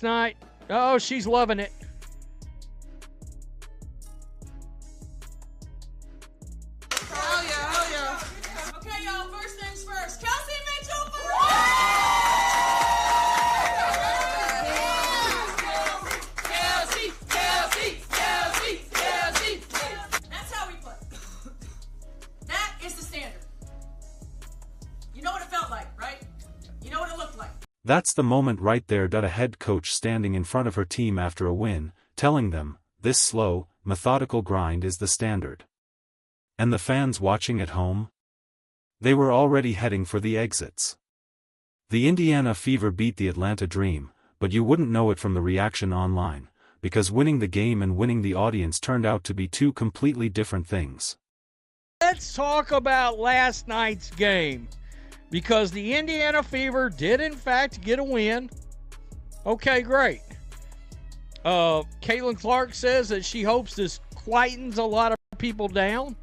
Night. Oh, she's loving it. Oh yeah, oh yeah. Okay, y'all, first things first. Kelsey Mitchell for Kelsey. That's how we play. That is the standard. You know what it felt like, right? You know what it looked like. That's the moment right there. A head coach standing in front of her team after a win, telling them, this slow, methodical grind is the standard. And the fans watching at home? They were already heading for the exits. The Indiana Fever beat the Atlanta Dream, but you wouldn't know it from the reaction online, because winning the game and winning the audience turned out to be two completely different things. Let's talk about last night's game. Because the Indiana Fever did, in fact, get a win. Okay, great. Caitlin Clark says that she hopes this quietens a lot of people down.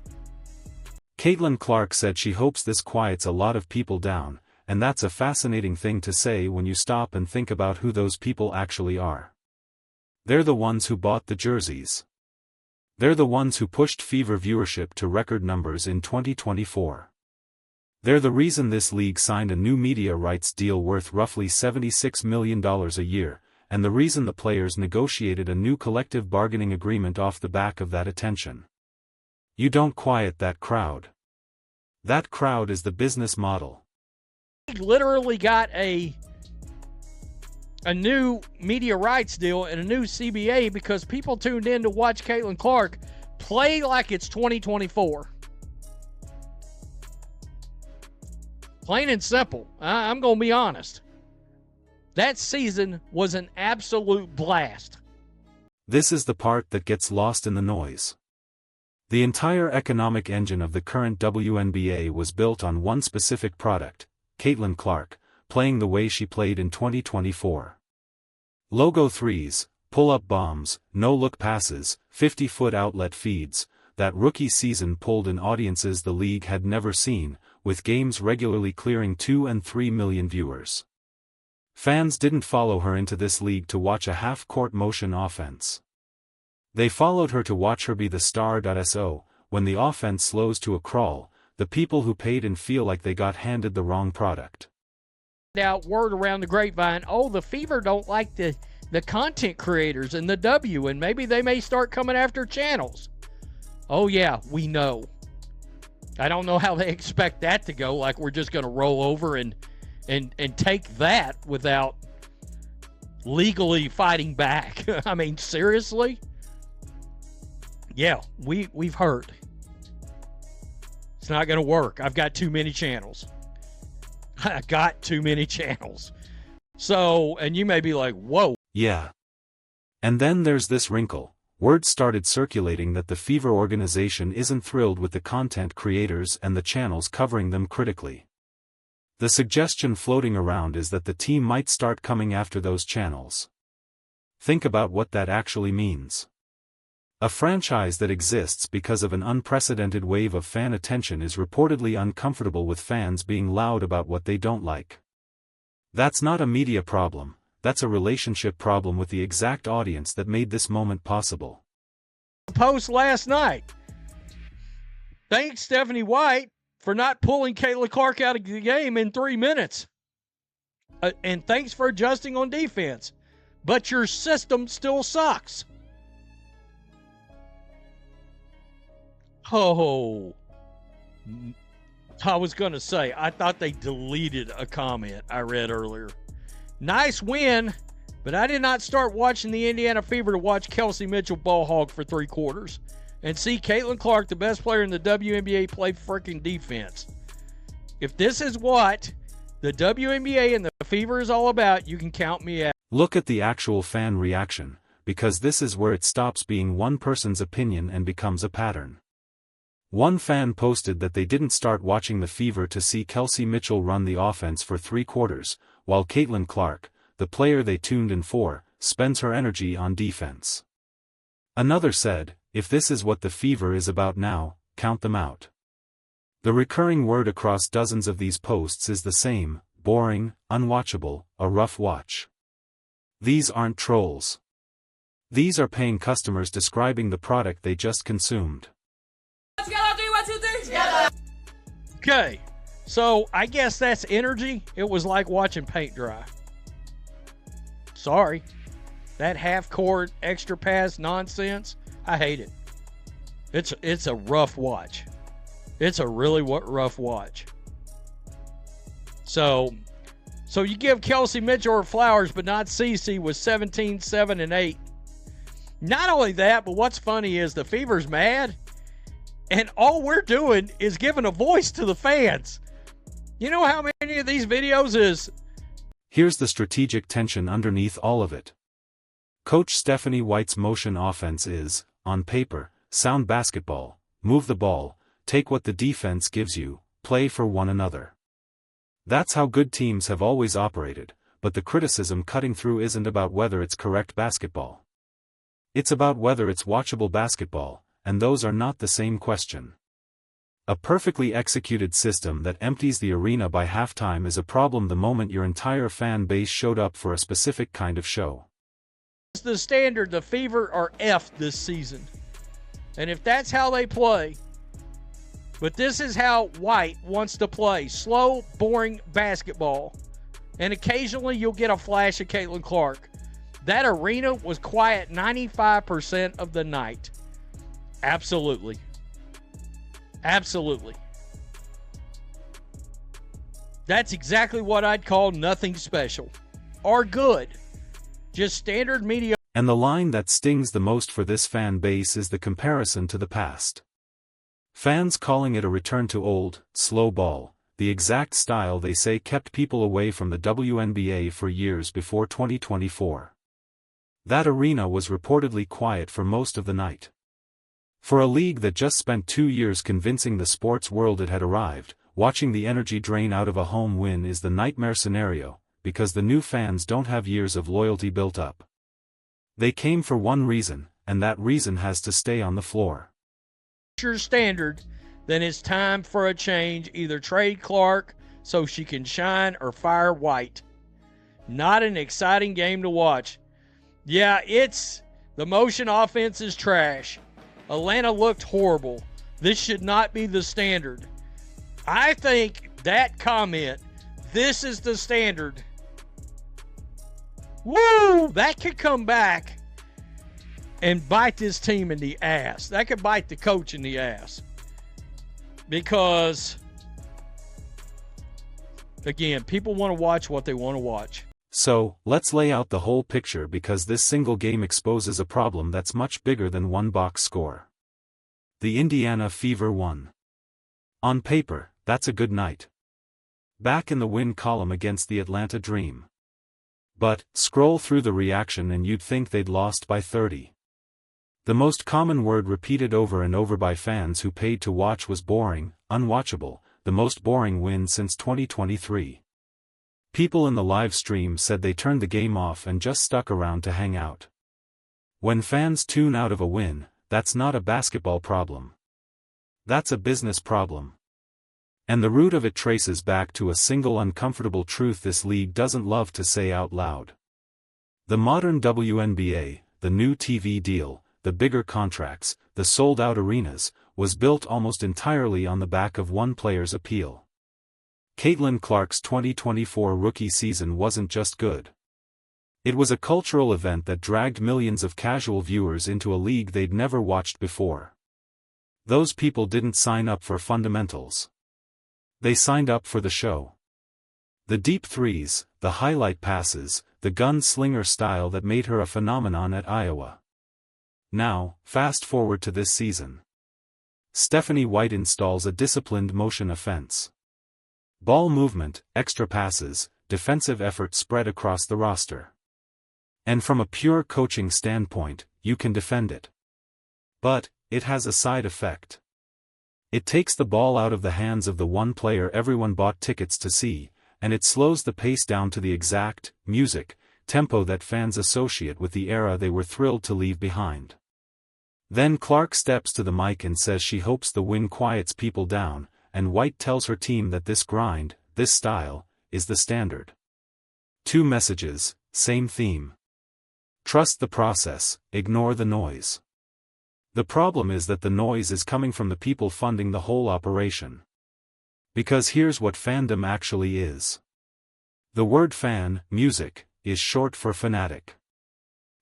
Caitlin Clark said she hopes this quiets a lot of people down, and that's a fascinating thing to say when you stop and think about who those people actually are. They're the ones who bought the jerseys. They're the ones who pushed Fever viewership to record numbers in 2024. They're the reason this league signed a new media rights deal worth roughly $76 million a year, and the reason the players negotiated a new collective bargaining agreement off the back of that attention. You don't quiet that crowd. That crowd is the business model. He literally got a new media rights deal and a new CBA because people tuned in to watch Caitlin Clark play like it's 2024. Plain and simple. I'm going to be honest. That season was an absolute blast. This is the part that gets lost in the noise. The entire economic engine of the current WNBA was built on one specific product, Caitlin Clark, playing the way she played in 2024. Logo threes, pull-up bombs, no-look passes, 50-foot outlet feeds. That rookie season pulled in audiences the league had never seen, with games regularly clearing 2 and 3 million viewers. Fans didn't follow her into this league to watch a half-court motion offense. They followed her to watch her be the star. So, when the offense slows to a crawl, the people who paid and feel like they got handed the wrong product. Out word around the grapevine, oh, the Fever don't like the content creators and the W, and maybe they may start coming after channels. Oh yeah, we know. I don't know how they expect that to go, like we're just going to roll over and take that without legally fighting back. I mean, seriously? Yeah, we've heard. It's not going to work. I've got too many channels. I got too many channels. So, and you may be like, whoa. Yeah. And then there's this wrinkle. Word started circulating that the Fever organization isn't thrilled with the content creators and the channels covering them critically. The suggestion floating around is that the team might start coming after those channels. Think about what that actually means. A franchise that exists because of an unprecedented wave of fan attention is reportedly uncomfortable with fans being loud about what they don't like. That's not a media problem. That's a relationship problem with the exact audience that made this moment possible. Post last night. Thanks, Stephanie White, for not pulling Caitlin Clark out of the game in 3 minutes. And thanks for adjusting on defense. But your system still sucks. Oh. I was going to say, I thought they deleted a comment I read earlier. Nice win, but I did not start watching the Indiana Fever to watch Kelsey Mitchell ball hog for 3 quarters and see Caitlin Clark, the best player in the WNBA, play freaking defense. If this is what the WNBA and the Fever is all about, you can count me out. Look at the actual fan reaction, because this is where it stops being one person's opinion and becomes a pattern. One fan posted that they didn't start watching the Fever to see Kelsey Mitchell run the offense for 3 quarters, while Caitlin Clark, the player they tuned in for, spends her energy on defense. Another said, if this is what the Fever is about now, count them out. The recurring word across dozens of these posts is the same: boring, unwatchable, a rough watch. These aren't trolls. These are paying customers describing the product they just consumed. Together, 3, 1, 2, 3. Together. Okay, so I guess that's energy. It was like watching paint dry. Sorry. That half-court, extra pass nonsense, I hate it. It's a rough watch. It's a really rough watch. So you give Kelsey Mitchell her flowers, but not Cece with 17, 7, and 8. Not only that, but what's funny is the Fever's mad, and all we're doing is giving a voice to the fans. You know how many of these videos is... Here's the strategic tension underneath all of it. Coach Stephanie White's motion offense is, on paper, sound basketball: move the ball, take what the defense gives you, play for one another. That's how good teams have always operated, but the criticism cutting through isn't about whether it's correct basketball. It's about whether it's watchable basketball, and those are not the same question. A perfectly executed system that empties the arena by halftime is a problem the moment your entire fan base showed up for a specific kind of show. The standard, the Fever are F this season. And if that's how they play, but this is how White wants to play: slow, boring basketball. And occasionally you'll get a flash of Caitlin Clark. That arena was quiet 95% of the night. Absolutely. Absolutely. That's exactly what I'd call nothing special or good. Just standard media. And the line that stings the most for this fan base is the comparison to the past. Fans calling it a return to old, slow ball, the exact style they say kept people away from the WNBA for years before 2024. That arena was reportedly quiet for most of the night. For a league that just spent 2 years convincing the sports world it had arrived, watching the energy drain out of a home win is the nightmare scenario, because the new fans don't have years of loyalty built up. They came for one reason, and that reason has to stay on the floor. Your standard, then it's time for a change. Either trade Clark so she can shine or fire White. Not an exciting game to watch. Yeah, the motion offense is trash. Atlanta looked horrible. This should not be the standard. I think that comment, this is the standard. Woo! That could come back and bite this team in the ass. That could bite the coach in the ass. Because, again, people want to watch what they want to watch. So, let's lay out the whole picture, because this single game exposes a problem that's much bigger than one box score. The Indiana Fever won. On paper, that's a good night. Back in the win column against the Atlanta Dream. But, scroll through the reaction and you'd think they'd lost by 30. The most common word repeated over and over by fans who paid to watch was boring, unwatchable, the most boring win since 2023. People in the live stream said they turned the game off and just stuck around to hang out. When fans tune out of a win, that's not a basketball problem. That's a business problem. And the root of it traces back to a single uncomfortable truth this league doesn't love to say out loud. The modern WNBA, the new TV deal, the bigger contracts, the sold-out arenas, was built almost entirely on the back of one player's appeal. Caitlin Clark's 2024 rookie season wasn't just good. It was a cultural event that dragged millions of casual viewers into a league they'd never watched before. Those people didn't sign up for fundamentals. They signed up for the show. The deep threes, the highlight passes, the gunslinger style that made her a phenomenon at Iowa. Now, fast forward to this season. Stephanie White installs a disciplined motion offense. Ball movement, extra passes, defensive effort spread across the roster. And from a pure coaching standpoint, you can defend it. But, it has a side effect. It takes the ball out of the hands of the one player everyone bought tickets to see, and it slows the pace down to the exact tempo that fans associate with the era they were thrilled to leave behind. Then Clark steps to the mic and says she hopes the win quiets people down, and White tells her team that this grind, this style, is the standard. Two messages, same theme. Trust the process, ignore the noise. The problem is that the noise is coming from the people funding the whole operation. Because here's what fandom actually is. The word fan, music, is short for fanatic.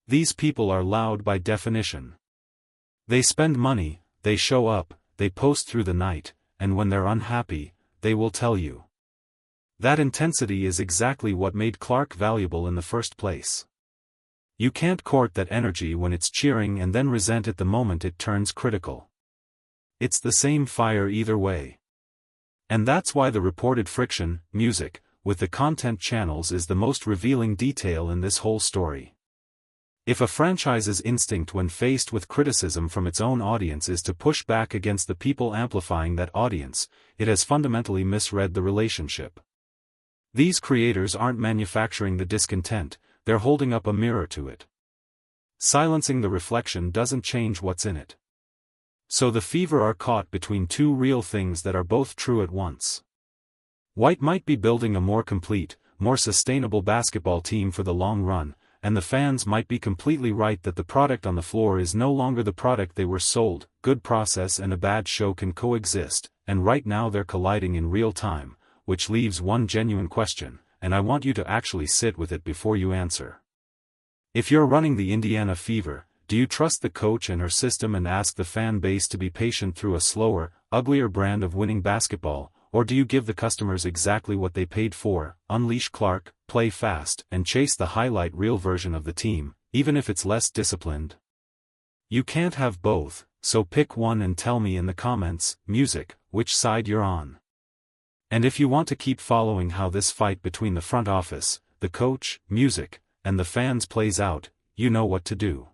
These people are loud by definition. They spend money, they show up, they post through the night, and when they're unhappy, they will tell you. That intensity is exactly what made Clark valuable in the first place. You can't court that energy when it's cheering and then resent it the moment it turns critical. It's the same fire either way. And that's why the reported friction, music, with the content channels is the most revealing detail in this whole story. If a franchise's instinct when faced with criticism from its own audience is to push back against the people amplifying that audience, it has fundamentally misread the relationship. These creators aren't manufacturing the discontent, they're holding up a mirror to it. Silencing the reflection doesn't change what's in it. So the Fever are caught between two real things that are both true at once. White might be building a more complete, more sustainable basketball team for the long run, and the fans might be completely right that the product on the floor is no longer the product they were sold. Good process and a bad show can coexist, and right now they're colliding in real time, which leaves one genuine question, and I want you to actually sit with it before you answer. If you're running the Indiana Fever, do you trust the coach and her system and ask the fan base to be patient through a slower, uglier brand of winning basketball, or do you give the customers exactly what they paid for, unleash Clark, play fast, and chase the highlight reel version of the team, even if it's less disciplined? You can't have both, so pick one and tell me in the comments, music, which side you're on. And if you want to keep following how this fight between the front office, the coach, music, and the fans plays out, you know what to do.